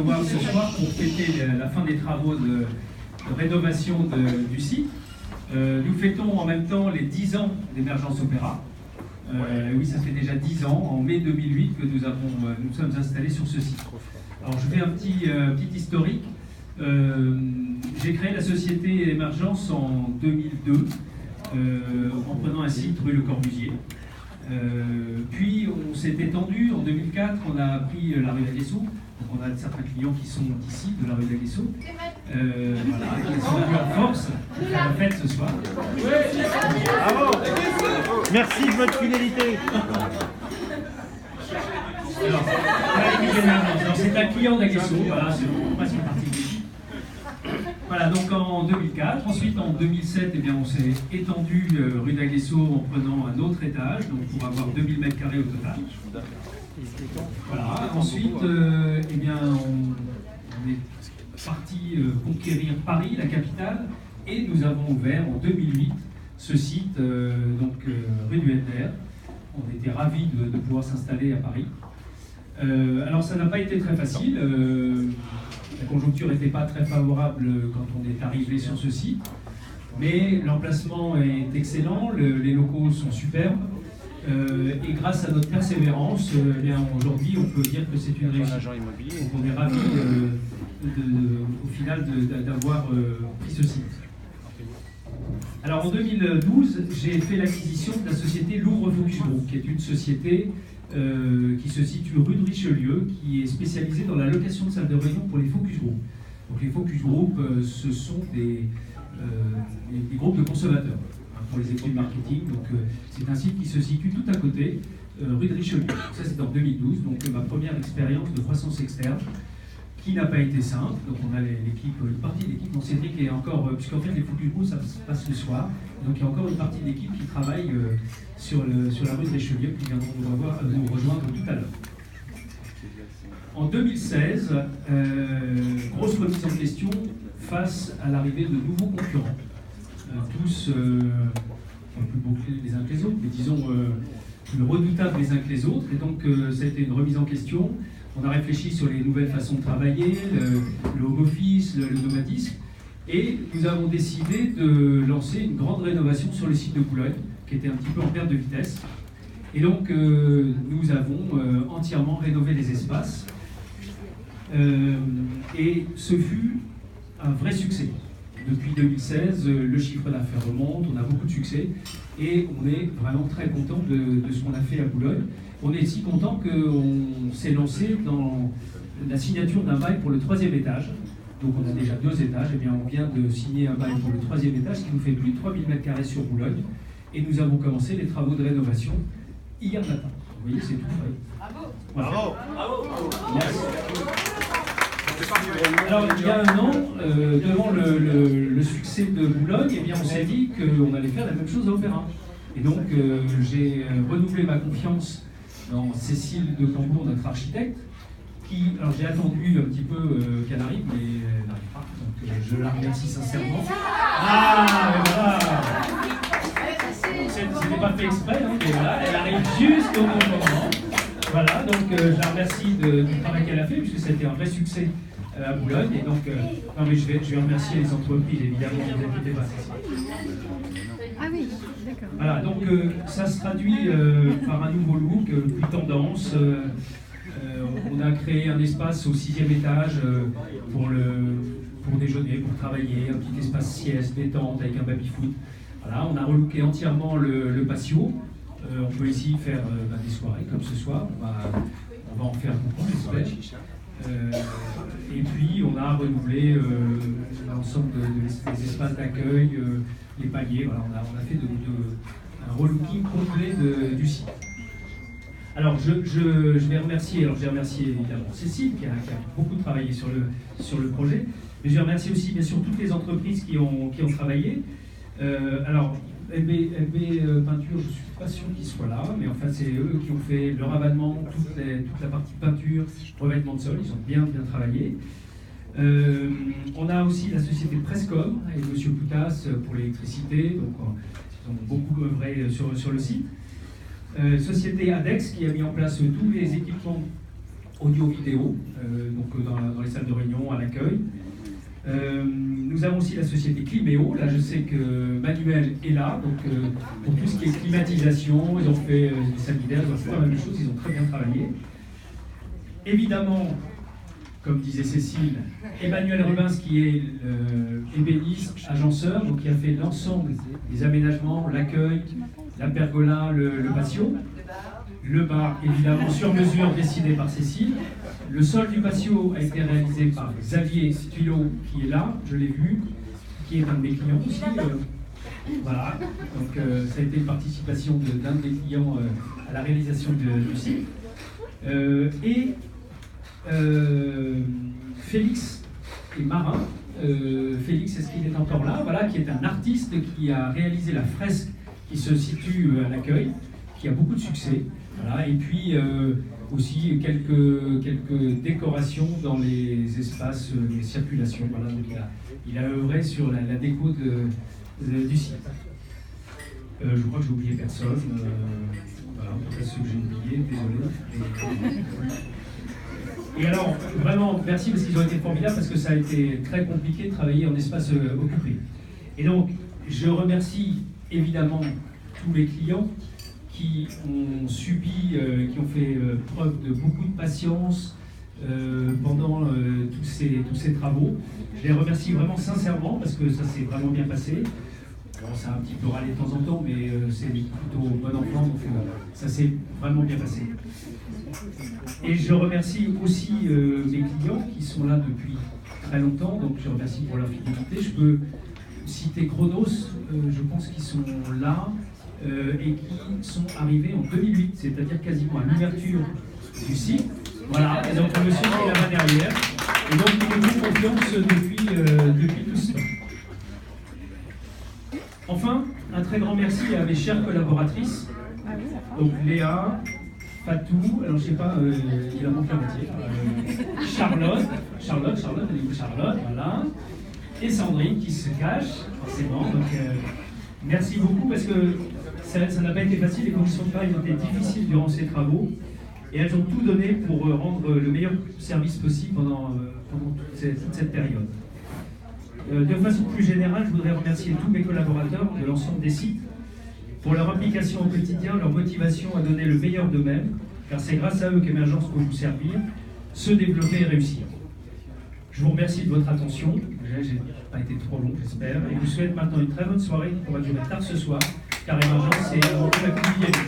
voir ce soir pour fêter la fin des travaux de rénovation du site. Nous fêtons en même temps les 10 ans d'Emergence Opéra. Oui, ça fait déjà 10 ans, en mai 2008, que nous sommes installés sur ce site. Alors je fais un petit historique. J'ai créé la société Émergence en 2002, en prenant un site rue Le Corbusier. Puis on s'est étendu, en 2004, on a pris la rue d'Aguesseau. Donc on a certains clients qui sont ici, de la rue d'Aguesseau. Voilà, ils sont venus en force pour faire la fête ce soir. Bravo. Merci de votre fidélité. Alors, c'est un client d'Aguesseau, voilà, c'est presque une partie de l'équipe. Voilà, donc en 2004. Ensuite, en 2007, eh bien, on s'est étendu rue d'Aguesseau en prenant un autre étage, donc pour avoir 2000 m² au total. Voilà, ensuite, eh bien, on est parti conquérir Paris, la capitale, et nous avons ouvert en 2008 ce site, rue du NDR. On était ravis de pouvoir s'installer à Paris. Alors ça n'a pas été très facile, la conjoncture n'était pas très favorable quand on est arrivé sur ce site, mais l'emplacement est excellent, les locaux sont superbes, et grâce à notre persévérance, aujourd'hui on peut dire que c'est une réussite. Donc on est ravis au final d'avoir pris ce site. Alors en 2012, j'ai fait l'acquisition de la société Louvre Focus Group, qui est une société qui se situe rue de Richelieu, qui est spécialisée dans la location de salles de réunion pour les focus group. Donc les focus group, ce sont des groupes de consommateurs pour les équipes marketing. Donc c'est un site qui se situe tout à côté, rue de Richelieu. Donc, ça c'est en 2012, donc ma première expérience de croissance externe, qui n'a pas été simple. Donc on a une partie de l'équipe, Cédric est encore, puisqu'en fait les focus group ça se passe le soir, donc il y a encore une partie de l'équipe qui travaille sur la rue de Richelieu, qui viendront nous rejoindre tout à l'heure. En 2016, grosse remise en question face à l'arrivée de nouveaux concurrents. Tous plus beaux les uns que les autres, mais disons plus redoutables les uns que les autres. Et donc ça a été une remise en question. On a réfléchi sur les nouvelles façons de travailler, le home office, le nomadisme, et nous avons décidé de lancer une grande rénovation sur le site de Boulogne, qui était un petit peu en perte de vitesse. Et donc nous avons entièrement rénové les espaces, et ce fut un vrai succès. Depuis 2016, le chiffre d'affaires remonte, on a beaucoup de succès, et on est vraiment très content de ce qu'on a fait à Boulogne. On est si content qu'on s'est lancé dans la signature d'un bail pour le 3e étage. Donc on a déjà 2 étages, et bien on vient de signer un bail pour le 3e étage, ce qui nous fait plus de 3000 m² sur Boulogne. Et nous avons commencé les travaux de rénovation hier matin. Vous voyez, c'est tout frais. Bravo. Voilà. Bravo. Bravo. Merci. Alors il y a un an, devant le succès de Boulogne, eh bien, on s'est dit qu'on allait faire la même chose à Opéra. Et donc j'ai renouvelé ma confiance dans Cécile de Cambourg, notre architecte, alors j'ai attendu un petit peu qu'elle arrive, mais elle n'arrive pas, donc je la remercie sincèrement. Ah, mais voilà. C'était pas fait exprès, hein, mais voilà, elle arrive juste au bon moment. Voilà, donc je la remercie du travail qu'elle a fait, puisque c'était un vrai succès à Boulogne, et donc non, mais je vais remercier les entreprises, évidemment, ne vous inquiétez pas. Ah oui, d'accord. Voilà, donc ça se traduit par un nouveau look, plus tendance. On a créé un espace au 6e étage pour déjeuner, pour travailler, un petit espace sieste, détente avec un baby-foot. Voilà, on a relooké entièrement le patio. On peut ici faire des soirées comme ce soir. On va en faire beaucoup, j'espère. Et puis on a renouvelé l'ensemble des espaces d'accueil, les paliers. Voilà, on a fait un relooking complet du site. Alors je vais remercier, j'ai remercié évidemment Cécile qui a beaucoup travaillé sur le projet, mais je vais remercier aussi bien sûr toutes les entreprises qui ont travaillé. Alors LB Peinture, je ne suis pas sûr qu'ils soient là, mais enfin c'est eux qui ont fait le ravalement, toute la partie peinture, revêtement de sol, ils ont bien travaillé. On a aussi la société Prescom et M. Poutas pour l'électricité, donc ils ont beaucoup œuvré sur le site. Société Adex qui a mis en place tous les équipements audio-vidéo, donc dans les salles de réunion, à l'accueil. Nous avons aussi la société Climéo. Là, je sais que Manuel est là, donc pour tout ce qui est climatisation, ils ont fait des sanitaires, ils ont fait pas mal de choses, ils ont très bien travaillé. Évidemment, comme disait Cécile, Emmanuel Rubens qui est ébéniste, agenceur, donc qui a fait l'ensemble des aménagements, l'accueil, la pergola, le patio. Le bar, évidemment, sur mesure, dessiné par Cécile. Le sol du patio a été réalisé par Xavier Stulot, qui est là, je l'ai vu, qui est un de mes clients aussi. Voilà, donc ça a été une participation d'un de mes clients à la réalisation du site. Félix est marin. Félix, est-ce qu'il est encore là? Voilà, qui est un artiste qui a réalisé la fresque qui se situe à l'accueil, qui a beaucoup de succès. Voilà, et puis aussi quelques décorations dans les espaces, les circulations. Voilà, donc il a œuvré sur la déco du site. Je crois que j'ai oublié personne. Voilà, en tout cas ceux que j'ai oubliés, désolé. Et alors, vraiment, merci parce qu'ils ont été formidables, parce que ça a été très compliqué de travailler en espace occupé. Et donc, je remercie évidemment tous les clients qui ont subi, qui ont fait preuve de beaucoup de patience pendant tous ces travaux. Je les remercie vraiment sincèrement parce que ça s'est vraiment bien passé. Bon, ça a un petit peu râlé de temps en temps, mais c'est plutôt bon enfant, donc ça s'est vraiment bien passé. Et je remercie aussi mes clients qui sont là depuis très longtemps, donc je remercie pour leur fidélité. Je peux citer Chronos, je pense qu'ils sont là, et qui sont arrivés en 2008, c'est-à-dire quasiment à l'ouverture du site. Voilà, et donc monsieur qui est là-bas derrière, et donc nous nous font confiance depuis tout ce temps. Enfin, un très grand merci à mes chères collaboratrices, donc Léa, Fatou, alors je sais pas, il a manqué la moitié, Charlotte, elle est où Charlotte, voilà, et Sandrine qui se cache, forcément, donc merci beaucoup parce que ça n'a pas été facile, les conditions de travail ont été difficiles durant ces travaux, et elles ont tout donné pour rendre le meilleur service possible pendant toute cette période. De façon plus générale, je voudrais remercier tous mes collaborateurs de l'ensemble des sites pour leur implication au quotidien, leur motivation à donner le meilleur d'eux-mêmes, car c'est grâce à eux qu'Émergence peut vous servir, se développer et réussir. Je vous remercie de votre attention, j'ai pas été trop long j'espère, et je vous souhaite maintenant une très bonne soirée qui pourra durer tard ce soir, car Émergence c'est avant tout la convivialité.